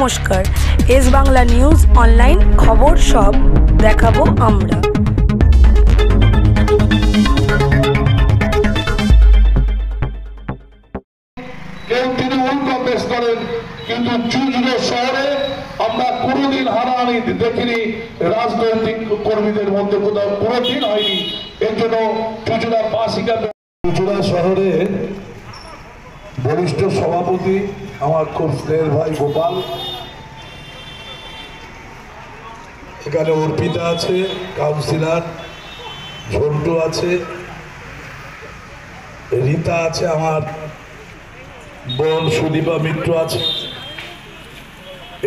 নমস্কার, S Bangla news online খবর সব দেখাবো আমরা। কেউ তৃণমূল কংগ্রেস করেন, কিন্তু চুঁচুড়া শহরে আমরা কোনোদিন হানাহানি দেখিনি। রাজনৈতিক কর্মীদের মধ্যে কোথাও কোনোদিন হয়নি। এর জন্য চুঁচুড়া বাসিকা, চুঁচুড়া শহরে বরিষ্ঠ সভাপতি আমার খুব স্নেহের ভাই গোপাল, এখানে অর্পিতা আছে, কাউন্সিলর ঝন্টু আছে, রীতা আছে, আমার বোন সুদীপা মিত্র আছে,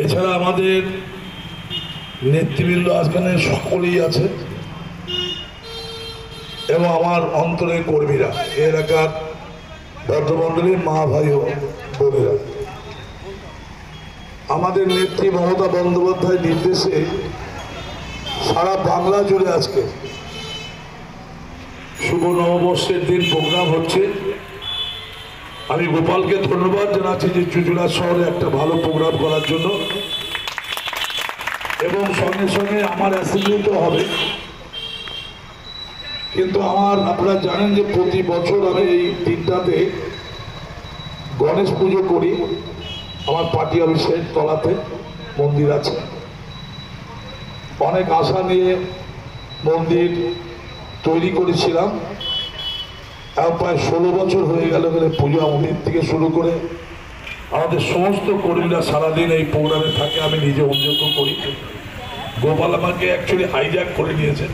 এছাড়া আমাদের নেতৃবৃন্দ আজকে সকলেই আছে, এবং আমার অন্তরের কর্মীরা, এলাকার ভদ্রমন্ডলীর মা ভাই ও বোনেরা। আমাদের নেত্রী মমতা বন্দ্যোপাধ্যায়ের নির্দেশে সারা বাংলা জুড়ে আজকে শুভ নববর্ষের দিন প্রোগ্রাম হচ্ছে। আমি গোপালকে ধন্যবাদ জানাচ্ছি যে চুঁচুড়া শহরে একটা ভালো প্রোগ্রাম করার জন্য, এবং সঙ্গে সঙ্গে আমার অ্যাসেম্বলি তো হবে, কিন্তু আপনারা জানেন যে প্রতি বছর আমি এই দিনটাতে গণেশ পুজো করি। আমার পার্টি অফিসের তলাতে মন্দির আছে, অনেক আশা নিয়ে মন্দির তৈরি করেছিলাম। প্রায় 16 বছর হয়ে গেল এখানে পুজো মন্দির থেকে শুরু করে আমাদের সমস্ত কর্মীরা সারাদিন এই প্রোগ্রামে থাকে। আমি নিজে অনুযোগ্য করি। গোপাল আমাকে অ্যাকচুয়ালি হাইজ্যাক করে নিয়েছে।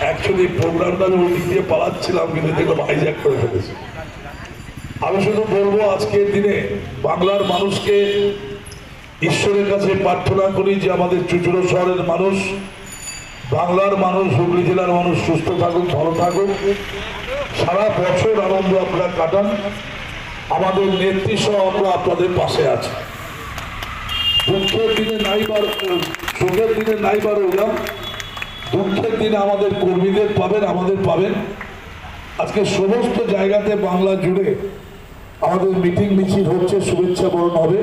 অ্যাকচুয়ালি প্রোগ্রামটা আমি ওই দিক দিয়ে পালাচ্ছিলাম, কিন্তু দেখলাম হাইজ্যাক করে ফেলেছে। আমি শুধু বলবো, আজকের দিনে বাংলার মানুষকে ঈশ্বরের কাছে প্রার্থনা করি যে আমাদের চুঁচুড়া শহরের মানুষ, বাংলার মানুষ, হুগলি জেলার মানুষ সুস্থ থাকুক, ভালো থাকুক, সারা বছর আনন্দ আপনারা কাটান। আমাদের নেত্রী সহ আমরা আপনাদের পাশে আছি। দুঃখের দিনে নাইবার, সুখের দিনে নাইবার ওলাম, দুঃখের দিনে আমাদের কর্মীদের পাবেন, আমাদের পাবেন। আজকে সমস্ত জায়গাতে বাংলা জুড়ে আমাদের মিটিং মিছিল হচ্ছে, শুভেচ্ছা বরণ হবে।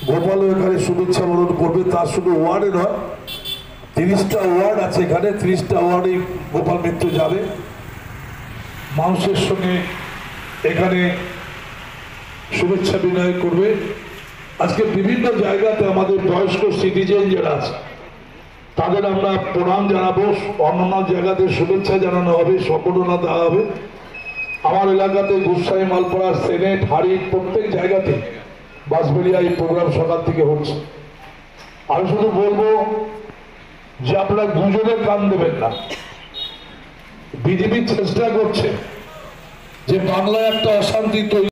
গোপালও এখানে শুভেচ্ছা বরণ করবে। তার শুধু ওয়ার্ডে নয়, 30টা ওয়ার্ড আছে এখানে, 30টা ওয়ার্ডে গোপাল মিত্র যাবে, মানুষের সঙ্গে এখানে শুভেচ্ছা বিনিময় করবে। আজকে বিভিন্ন জায়গাতে আমাদের বয়স্ক সিটিজেন যারা আছে তাদের আমরা প্রণাম জানাবো, অন্যান্য জায়গাতে শুভেচ্ছা জানানো হবে, সম্বর্ধনা দেওয়া হবে। আমার এলাকাতে গুসাই, মালপাড়া, সেনেট, হাড়ির প্রত্যেক জায়গাতে বাঁশবেড়িয়া এই প্রোগ্রাম সকাল থেকে হচ্ছে। আমি শুধু বলবো যে আপনারা গুজবে কান দেবেন না। বিজেপি চেষ্টা করছে যে বাংলায় একটা অশান্তি তৈরি